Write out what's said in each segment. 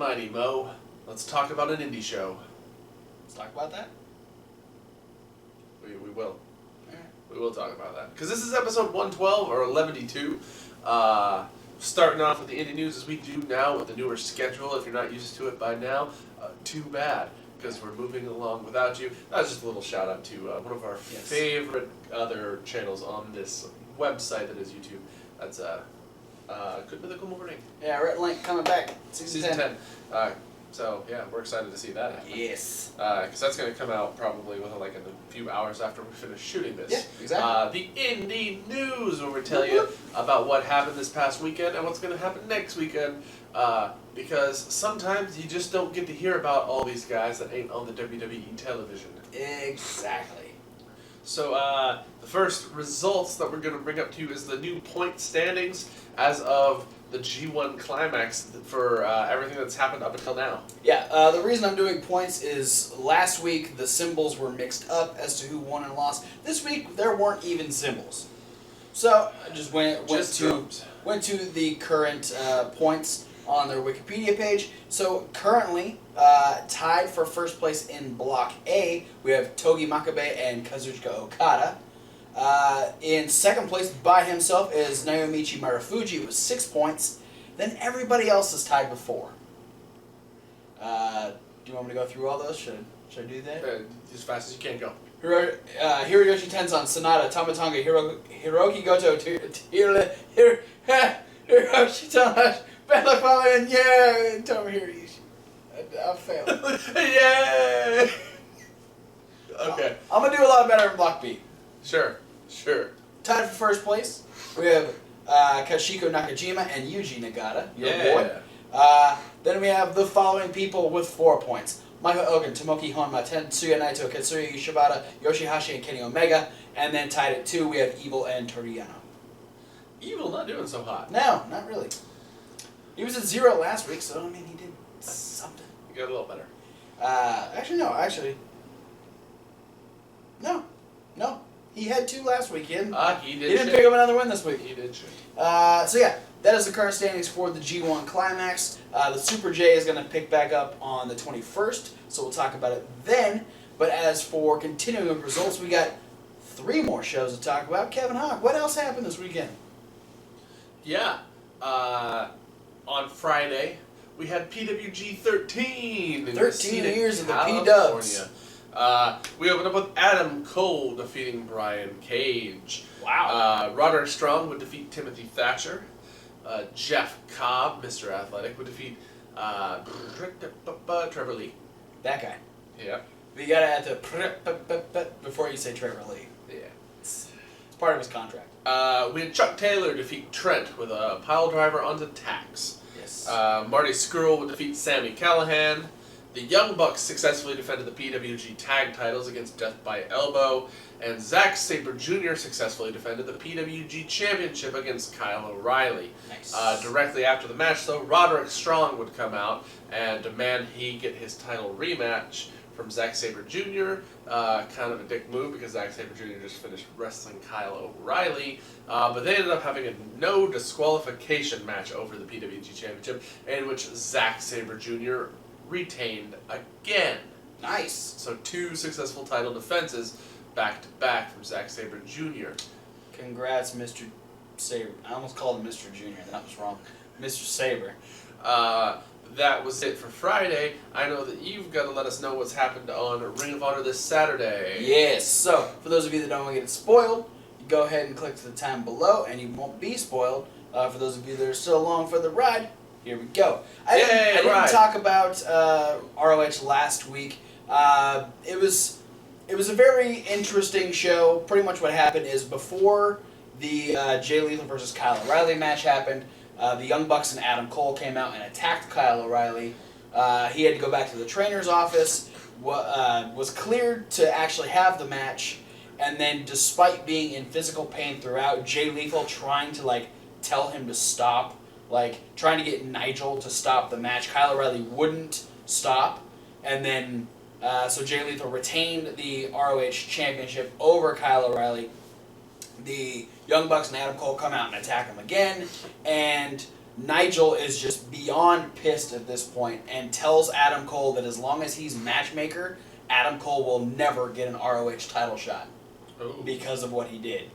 Alrighty, Mo. Let's talk about an indie show. Let's talk about that. We will. Alright. We will talk about that. Because this is episode 112, or 112. Starting off with the indie news as we do now with the newer schedule. If you're not used to it by now, too bad. Because we're moving along without you. That's just a little shout out to one of our favorite other channels on this website that is YouTube. That's Good Mythical Morning. Yeah, Red Link coming back. Season 10. So yeah, we're excited to see that happen. Yes. Because that's going to come out probably within like a few hours after we finish shooting this. Yeah, exactly. The indie news, where we tell you about what happened this past weekend and what's going to happen next weekend. Because sometimes you just don't get to hear about all these guys that ain't on the WWE television. Exactly. So the first results that we're going to bring up to you is the new point standings as of the G1 Climax for everything that's happened up until now. Yeah, the reason I'm doing points is last week the symbols were mixed up as to who won and lost. This week there weren't even symbols. So I just went to the current points on their Wikipedia page. So currently, tied for first place in Block A, we have Togi Makabe and Kazuchika Okada. In second place by himself is Naomichi Marufuji with 6 points. Then everybody else is tied with 4. Do you want me to go through all those? Should I do that? As fast as you can, go. Hiroyoshi Tenzan, Sonata, Tamatanga, Hiroki Goto, Hiroshi Tanahashi, Bella Fale, and Tomohiro Ishii. I failed. Yay! Okay. I'm going to do a lot better in Block B. Sure. Tied for first place, we have Kashiko Nakajima and Yuji Nagata, your boy. Then we have the following people with 4 points. Michael Elgin, Tomoki Honma, Tetsuya Naito, Katsuya Shibata, Yoshihashi, and Kenny Omega. And then tied at 2, we have Evil and Toriyano. Evil not doing so hot. No, not really. He was at 0 last week, so I mean he did something. He got a little better. No. He had 2 last weekend. He didn't pick up another win this week. He did shit. So yeah, that is the current standings for the G1 Climax. The Super J is going to pick back up on the 21st, so we'll talk about it then. But as for continuing results, we got 3 more shows to talk about. Kevin Hawk, what else happened this weekend? Yeah. On Friday, we had PWG 13. 13 years of the P-Dubs. We opened up with Adam Cole defeating Brian Cage. Wow. Roderick Strong would defeat Timothy Thatcher. Jeff Cobb, Mr. Athletic, would defeat Trevor Lee. That guy. Yeah. But you gotta add the before you say Trevor Lee. Yeah. It's part of his contract. We had Chuck Taylor defeat Trent with a pile driver onto Tax. Yes. Marty Scurll would defeat Sami Callihan. The Young Bucks successfully defended the PWG tag titles against Death by Elbow. And Zack Sabre Jr. successfully defended the PWG Championship against Kyle O'Reilly. Nice. Directly after the match, though, Roderick Strong would come out and demand he get his title rematch from Zack Sabre Jr. Kind of a dick move because Zack Sabre Jr. just finished wrestling Kyle O'Reilly. But they ended up having a no disqualification match over the PWG Championship in which Zack Sabre Jr. retained again. Nice. So 2 successful title defenses back to back from Zack Sabre Jr. Congrats, Mr. Sabre. I almost called him Mr. Jr. That was wrong. Mr. Sabre. That was it for Friday. I know that you've got to let us know what's happened on Ring of Honor this Saturday. Yes. So, for those of you that don't want to get spoiled, you go ahead and click to the time below, and you won't be spoiled. For those of you that are still along for the ride, here we go. I didn't talk about ROH last week. It was a very interesting show. Pretty much what happened is before the Jay Lethal versus Kyle O'Reilly match happened, the Young Bucks and Adam Cole came out and attacked Kyle O'Reilly. He had to go back to the trainer's office, was cleared to actually have the match, and then despite being in physical pain throughout, Jay Lethal trying to tell him to stop, trying to get Nigel to stop the match. Kyle O'Reilly wouldn't stop, and then so Jay Lethal retained the ROH Championship over Kyle O'Reilly. The Young Bucks and Adam Cole come out and attack him again, and Nigel is just beyond pissed at this point and tells Adam Cole that as long as he's matchmaker, Adam Cole will never get an ROH title shot because of what he did.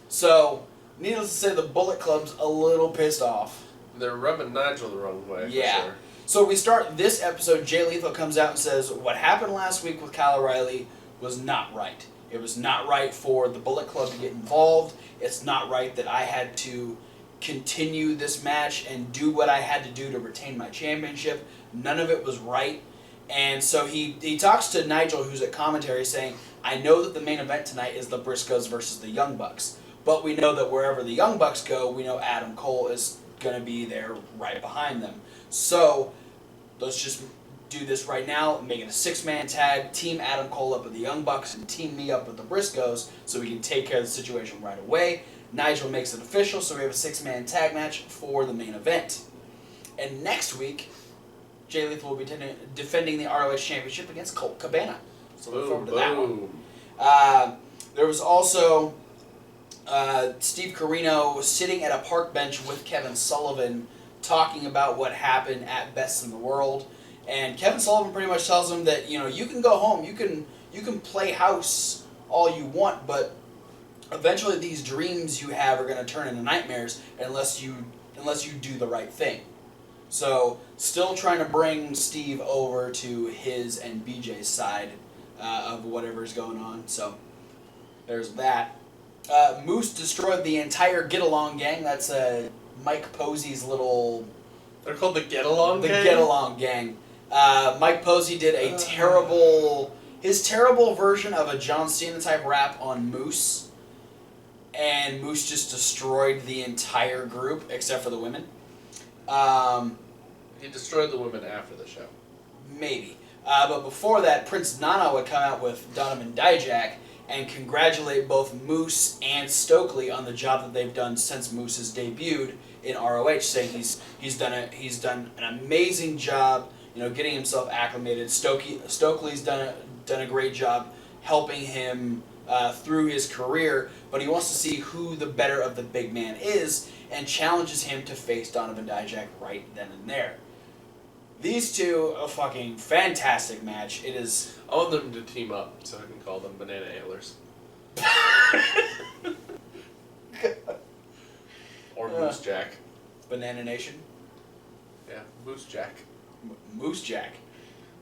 So, needless to say, the Bullet Club's a little pissed off. They're rubbing Nigel the wrong way, yeah. for sure. So we start this episode, Jay Lethal comes out and says, what happened last week with Kyle O'Reilly was not right. It was not right for the Bullet Club to get involved. It's not right that I had to continue this match and do what I had to do to retain my championship. None of it was right. And so he talks to Nigel, who's at commentary, saying, I know that the main event tonight is the Briscoes versus the Young Bucks. But we know that wherever the Young Bucks go, we know Adam Cole is going to be there right behind them. So let's just do this right now, make it a 6-man tag, team Adam Cole up with the Young Bucks and team me up with the Briscoes so we can take care of the situation right away. Nigel makes it official, so we have a 6-man tag match for the main event. And next week, Jay Lethal will be defending the ROH Championship against Colt Cabana. So look forward to that one. There was also Steve Corino sitting at a park bench with Kevin Sullivan talking about what happened at Best in the World. And Kevin Sullivan pretty much tells him that, you can go home, you can play house all you want, but eventually these dreams you have are going to turn into nightmares unless you do the right thing. So, still trying to bring Steve over to his and BJ's side of whatever's going on. So, there's that. Moose destroyed the entire Get Along gang. That's Mike Posey's little... They're called the Get Along gang? The Get Along gang. Mike Posey did a his terrible version of a John Cena type rap on Moose. And Moose just destroyed the entire group, except for the women. He destroyed the women after the show. Maybe. But before that, Prince Nana would come out with Donovan Dijak and congratulate both Moose and Stokely on the job that they've done since Moose has debuted in ROH, saying he's done an amazing job, getting himself acclimated. Stokely's done a great job helping him through his career, but he wants to see who the better of the big man is and challenges him to face Donovan Dijak right then and there. These two, a fucking fantastic match. It is... I want them to team up so I can call them Banana Ailers. Or Moose Jack. Banana Nation? Yeah, Moose Jack. Moose Jack.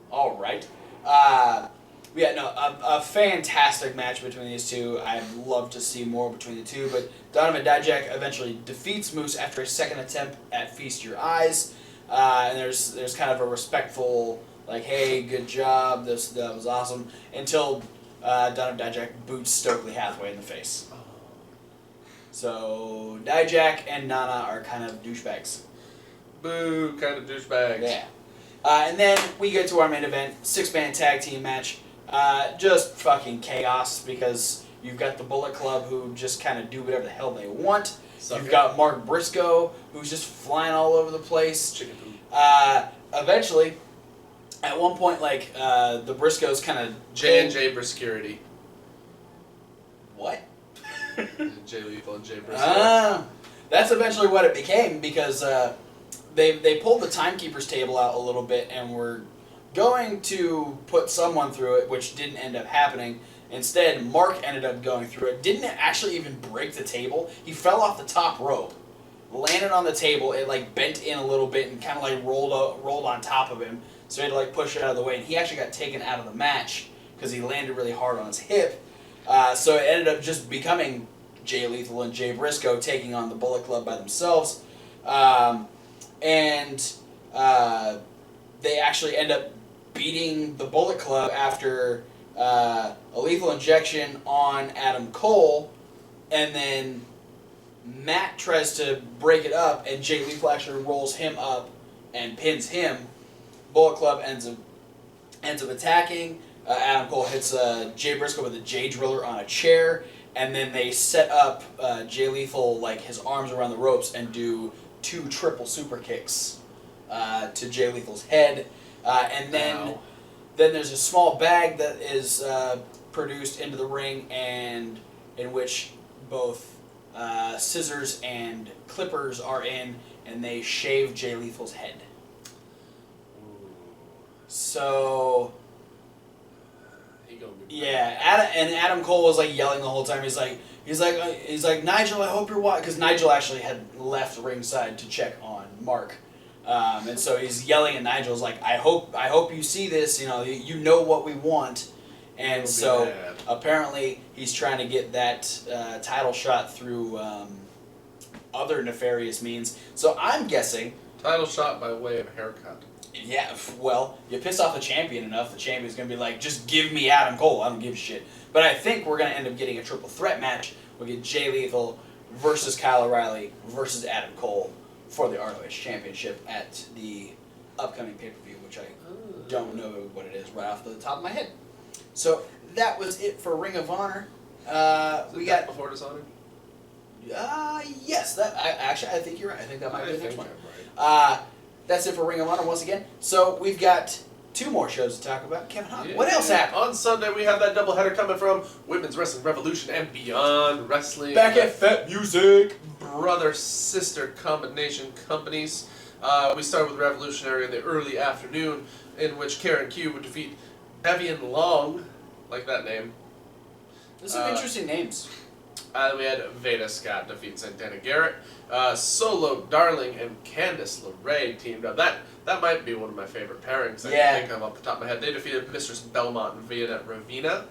All right. A fantastic match between these two. I'd love to see more between the two, but Donovan Dijak eventually defeats Moose after a second attempt at Feast Your Eyes. And there's kind of a respectful, like, hey, good job, that was awesome, until Donovan Dijak boots Stokely Hathaway in the face. So Dijak and Nana are kind of douchebags. Boo, kind of douchebags. Yeah. And then we get to our main event, 6-man tag team match. Just fucking chaos because you've got the Bullet Club who just kind of do whatever the hell they want. You've got Mark Briscoe who's just flying all over the place. Chicken poop. Eventually, at one point, the Briscoes kind of... J&J Briscurity. What? Jay Lethal and Jay Briscoe. That's eventually what it became because they pulled the timekeeper's table out a little bit and were going to put someone through it, which didn't end up happening. Instead, Mark ended up going through it. Didn't actually even break the table. He fell off the top rope, landed on the table. It bent in a little bit and kind of rolled on top of him. So he had to push it out of the way. And he actually got taken out of the match because he landed really hard on his hip. So it ended up just becoming Jay Lethal and Jay Briscoe taking on the Bullet Club by themselves. And they actually end up beating the Bullet Club after a lethal injection on Adam Cole, and then Matt tries to break it up, and Jay Lethal actually rolls him up and pins him. Bullet Club ends up attacking. Adam Cole hits Jay Briscoe with a J Driller on a chair, and then they set up Jay Lethal, his arms around the ropes, and do 2 triple super kicks to Jay Lethal's head. And then there's a small bag that is produced into the ring, and in which both scissors and clippers are in, and they shave Jay Lethal's head. Ooh. So, He gonna be yeah, Adam Cole was like yelling the whole time. He's like, Nigel, I hope you're watching, because Nigel actually had left ringside to check on Mark, and so he's yelling at Nigel's like, I hope you see this. You know what we want, and so apparently he's trying to get that title shot through other nefarious means. So I'm guessing title shot by way of haircut. Yeah, well, you piss off the champion enough, the champion's going to be like, just give me Adam Cole, I don't give a shit. But I think we're going to end up getting a triple threat match. We'll get Jay Lethal versus Kyle O'Reilly versus Adam Cole for the ROH Championship at the upcoming pay-per-view, which I don't know what it is right off the top of my head. So that was it for Ring of Honor. We got Before Dishonored? Yes, I think you're right. I think that might be the next one. Right. That's it for Ring of Honor once again. So we've got 2 more shows to talk about. Kevin Hahn, what else happened? On Sunday, we have that doubleheader coming from Women's Wrestling Revolution and Beyond Wrestling. Back at Fat Music. Brother-sister combination companies. We started with Revolutionary in the early afternoon, in which Karen Q would defeat Devian Long, like that name. There's some interesting names. We had Veda Scott defeat Santana Garrett. Solo Darling and Candice LeRae teamed up. That might be one of my favorite pairings I can think of off the top of my head. They defeated Mistress Belmont and Vianette Ravina.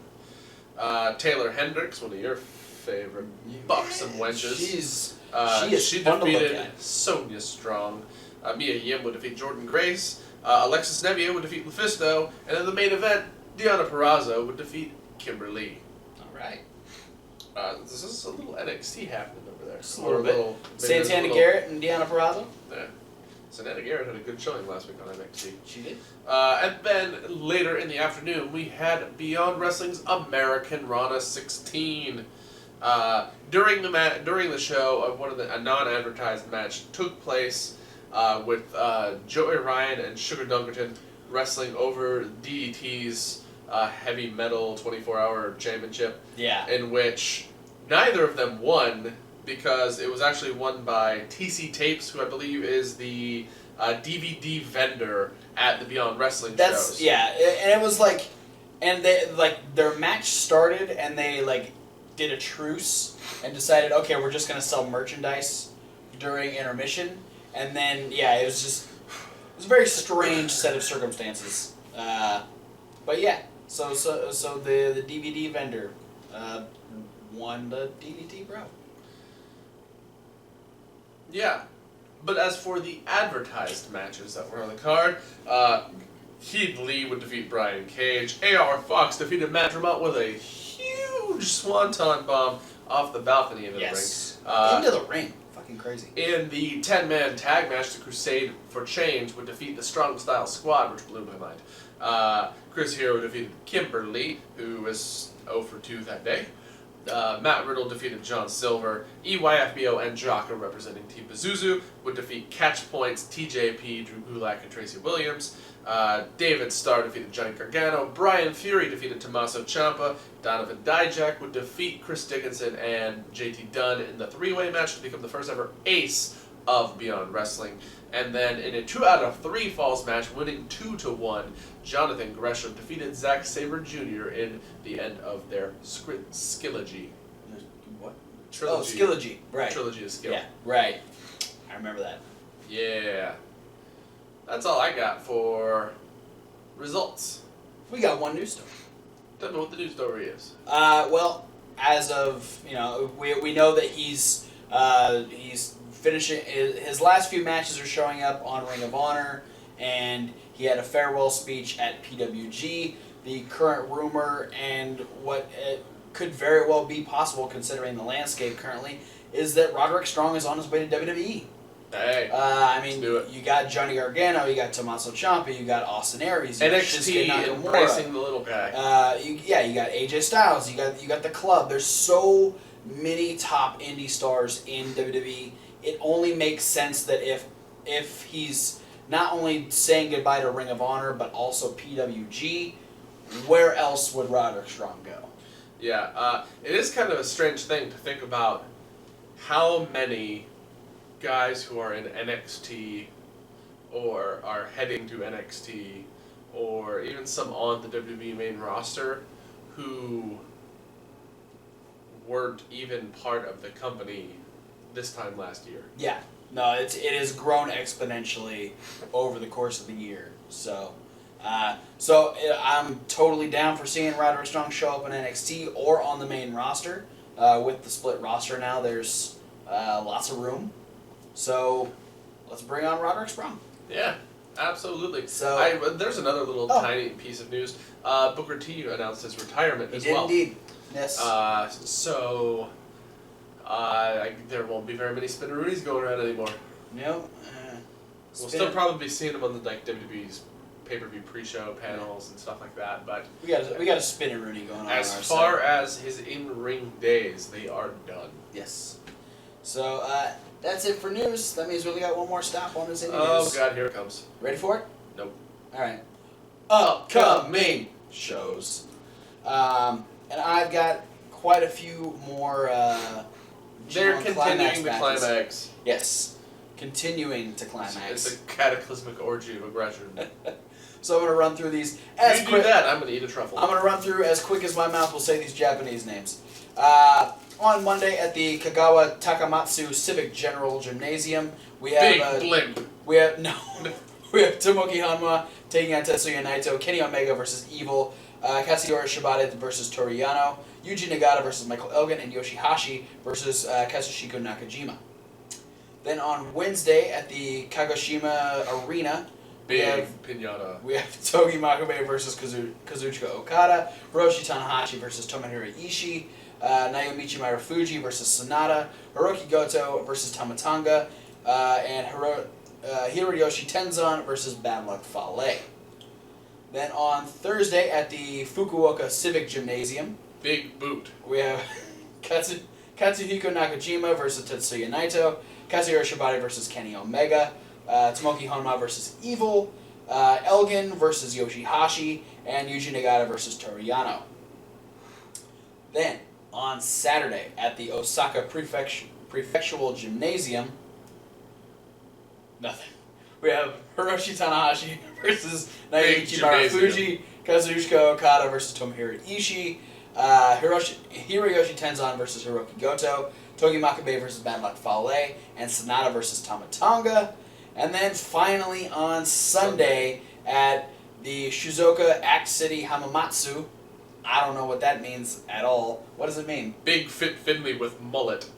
Taylor Hendricks, one of your favorite bucks and wenches. She defeated Sonya Strong. Mia Yim would defeat Jordan Grace. Alexis Nevier would defeat Lufisto. And in the main event, Deonna Purrazzo would defeat Kimberly. All right. This is a little NXT happening over there. Just a little bit. Santana Garrett and Deonna Purrazzo? Yeah. Santana Garrett had a good showing last week on NXT. She did. And then later in the afternoon, we had Beyond Wrestling's American Rana 16. During the show, a non-advertised match took place with Joey Ryan and Sugar Dunkerton wrestling over DDT's heavy metal 24-hour championship. Yeah. In which neither of them won because it was actually won by TC Tapes, who I believe is the DVD vendor at the Beyond Wrestling shows. Yeah, and it was like, and they their match started and they did a truce and decided, okay, we're just gonna sell merchandise during intermission, and then it was a very strange set of circumstances. But yeah. So the DVD vendor won the DDT Bro. Yeah, but as for the advertised matches that were on the card, Keith Lee would defeat Brian Cage. A.R. Fox defeated Matt Tremont with a huge swanton bomb off the balcony into the ring. Into the ring. Fucking crazy. In the 10-man tag match, the Crusade for Change would defeat the Strong Style Squad, which blew my mind. Chris Hero defeated Kimberly, who was 0 for 2 that day. Matt Riddle defeated John Silver. EYFBO and Jocko, representing Team Pazuzu, would defeat Catch Points, TJP, Drew Gulak, and Tracy Williams. David Starr defeated Johnny Gargano. Brian Fury defeated Tommaso Ciampa. Donovan Dijak would defeat Chris Dickinson and JT Dunn in the 3-way match to become the first ever ace of Beyond Wrestling. And then in a 2 out of 3 falls match, winning 2-1, Jonathan Gresham defeated Zack Sabre Jr. in the end of their Skillogy. What? Trilogy. Oh, Skillogy. Right. Trilogy of Skill. Yeah, right. I remember that. Yeah. That's all I got for results. We got one news story. Don't know what the news story is. Well, as of, we know that he's finishing, his last few matches are showing up on Ring of Honor, and he had a farewell speech at PWG. The current rumor, and what could very well be possible considering the landscape currently, is that Roderick Strong is on his way to WWE. Hey, let's do it. You got Johnny Gargano, you got Tommaso Ciampa, you got Austin Aries, you NXT got embracing the little guy. You got AJ Styles, you got the Club. There's so many top indie stars in WWE. It only makes sense that if he's not only saying goodbye to Ring of Honor but also PWG, where else would Roderick Strong go? Yeah, it is kind of a strange thing to think about how many guys who are in NXT or are heading to NXT or even some on the WWE main roster who weren't even part of the company this time last year. Yeah. No, it has grown exponentially over the course of the year. So I'm totally down for seeing Roderick Strong show up in NXT or on the main roster. With the split roster now, there's lots of room. So let's bring on Roderick Strong. Yeah, absolutely. So there's another little tiny piece of news. Booker T announced his retirement as well. Indeed. Yes. There won't be very many spinneroonies going around anymore. No. We'll still probably be seeing them on the WWE's pay-per-view pre-show panels and stuff like that, but we got a spinneroonie going on. As far as his in-ring days, they are done. Yes. So that's it for news. That means we only got one more stop on this indie news. Oh God, here it comes. Ready for it? Nope. All right. Upcoming shows. And I've got quite a few more. They're G1 continuing the matches. climax. Yes, continuing to climax. It's a cataclysmic orgy of aggression. So I'm gonna run through these as you quick. do that, I'm gonna eat a truffle. I'm gonna run through as quick as my mouth will say these Japanese names. On Monday at the Kagawa Takamatsu Civic General Gymnasium, we have Big blimp. We have Tomoki Hanma taking on Tetsuya Naito, Kenny Omega versus Evil, Katsuyori Shibata versus Toriano, Yuji Nagata versus Michael Elgin, and Yoshihashi versus Kazushiko Nakajima. Then on Wednesday at the Kagoshima Arena, Big pinata. we have Togi Makabe versus Kazuchika Okada, Hiroshi Tanahashi versus Tomohiro Ishii, Naomichi Marufuji versus Sonata, Hiroki Goto versus Tamatanga, and Hiroyoshi Tenzan versus Bad Luck Fale. Then on Thursday at the Fukuoka Civic Gymnasium, Big boot. we have Katsuhiko Nakajima versus Tetsuya Naito, Katsuyori Shibata versus Kenny Omega, Tomoki Honma versus Evil, Elgin versus Yoshihashi, and Yuji Nagata versus Toriano. Then, on Saturday at the Osaka Prefectural Gymnasium, nothing. We have Hiroshi Tanahashi versus Naomichi Marufuji, Kazuchika Okada versus Tomohiro Ishii, Hiroyoshi Tenzan versus Hiroki Goto, Togi Makabe versus Bad Luck Fale, and Sonata versus Tamatanga. And then finally on Sunday at the Shizuoka Act City Hamamatsu. I don't know what that means at all. What does it mean? Big fit Finley with mullet.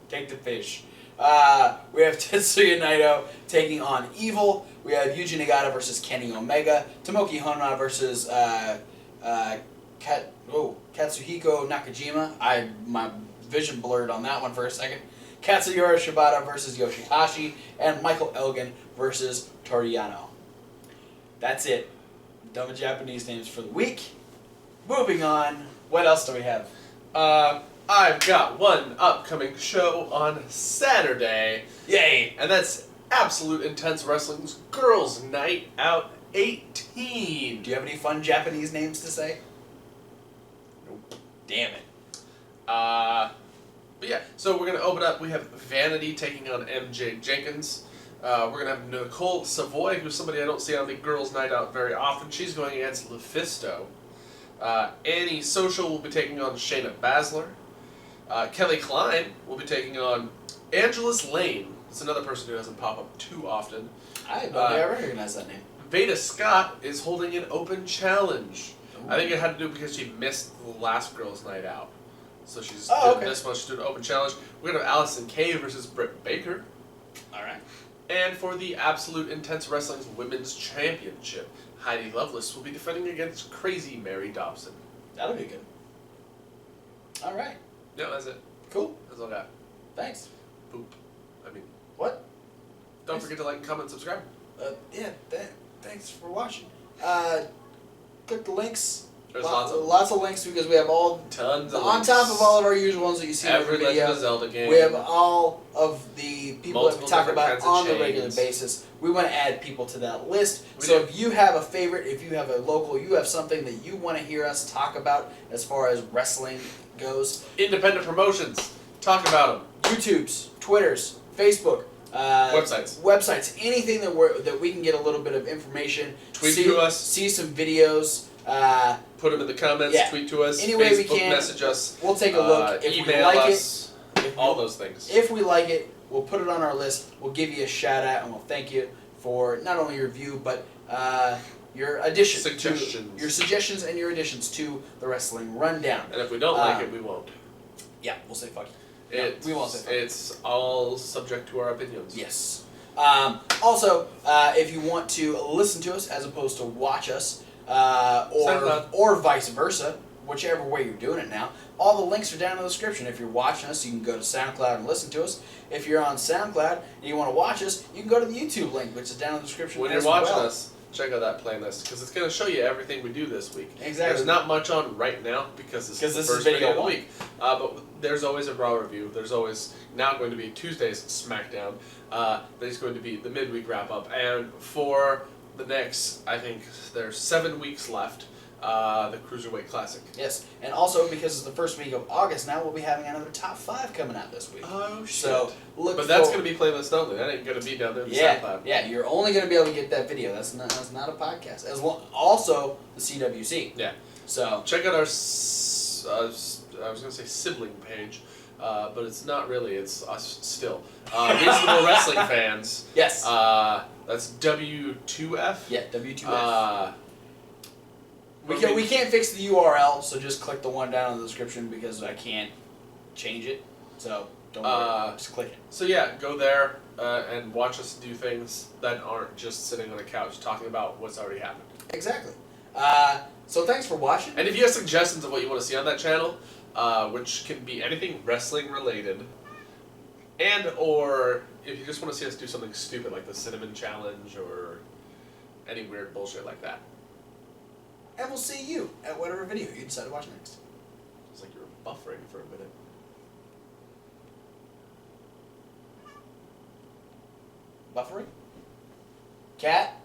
Take the fish. We have Tetsuya Naito taking on Evil. We have Yuji Nagata versus Kenny Omega. Tomoki Honma versus Katsuhiko Nakajima. My vision blurred on that one for a second. Katsuyori Shibata versus Yoshihashi. And Michael Elgin versus Toriano. That's it. Done with Japanese names for the week. Moving on. What else do we have? I've got one upcoming show on Saturday. Yay! And that's Absolute Intense Wrestling's Girls Night Out 18. Do you have any fun Japanese names to say? Nope. Damn it. But yeah, so we're going to open up. We have Vanity taking on MJ Jenkins. We're going to have Nicole Savoy, who's somebody I don't see on the Girls Night Out very often. She's going against Lufisto. Annie Social will be taking on Shayna Baszler. Kelly Klein will be taking on Angelus Lane. It's another person who doesn't pop up too often. I don't think I recognize that name. Veda Scott is holding an open challenge. Ooh. I think it had to do because she missed the last Girls' Night Out. So she's doing this one. She's doing an open challenge. We're going to have Allison Kay versus Britt Baker. Alright. And for the Absolute Intense Wrestling's Women's Championship, Heidi Lovelace will be defending against Crazy Mary Dobson. That'll be good. Alright. Yeah, that's it. Cool. That's all I got. Thanks. Poop. I mean, What? don't forget to like, comment, and subscribe. Thanks for watching. Click the links. There's lots of links because we have all tons of on links. top of all of our usual ones that you see in every Legend video. of Zelda game. We have all of the people that we Multiple talk different about kinds of on the chains. regular basis. We want to add people to that list. We So do. if you have a favorite, if you have a local, you have something that you want to hear us talk about as far as wrestling goes, Independent promotions. Talk about them. YouTubes, Twitters, Facebook, websites, anything that we can get a little bit of information. Tweet to us. See some videos. Put them in the comments. Yeah. Tweet to us. Any way we Facebook can. Message us. We'll take a look. If email we like us. All those things. If we like it, we'll put it on our list. We'll give you a shout out and we'll thank you for not only your view but your suggestions and your additions to the wrestling rundown. And if we don't like it, we won't. Yeah, we'll say fuck you. We won't say fuck you. It's all subject to our opinions. Yes. Also, if you want to listen to us as opposed to watch us, or vice versa, whichever way you're doing it now, all the links are down in the description. If you're watching us, you can go to SoundCloud and listen to us. If you're on SoundCloud and you want to watch us, you can go to the YouTube link, which is down in the description. When you're watching us, check out that playlist because it's going to show you everything we do this week. Exactly. There's not much on right now because this is the first video of the week. But there's always a Raw review. There's always now going to be Tuesday's SmackDown. There's going to be the midweek wrap up, and for the next, I think there's 7 weeks left. The Cruiserweight Classic. Yes, and also because it's the first week of August now, we'll be having another top 5 coming out this week. Oh shit! So but that's going to be playlist only. That ain't going to be down there in the SoundCloud. Yeah, you're only going to be able to get that video. That's not a podcast. As well, also the CWC. Yeah. So check out our I was going to say sibling page, but it's not really. It's us still. Reasonable Wrestling Fans. Yes. That's W2F. Yeah, W2F. We Okay. We can't fix the URL, so just click the one down in the description because I can't change it. So don't worry, just click it. So yeah, go there and watch us do things that aren't just sitting on a couch talking about what's already happened. Exactly. So thanks for watching. And if you have suggestions of what you want to see on that channel, which can be anything wrestling related, and or if you just want to see us do something stupid like the Cinnamon Challenge or any weird bullshit like that. And we'll see you at whatever video you decide to watch next. It's like you were buffering for a minute. Buffering? Cat?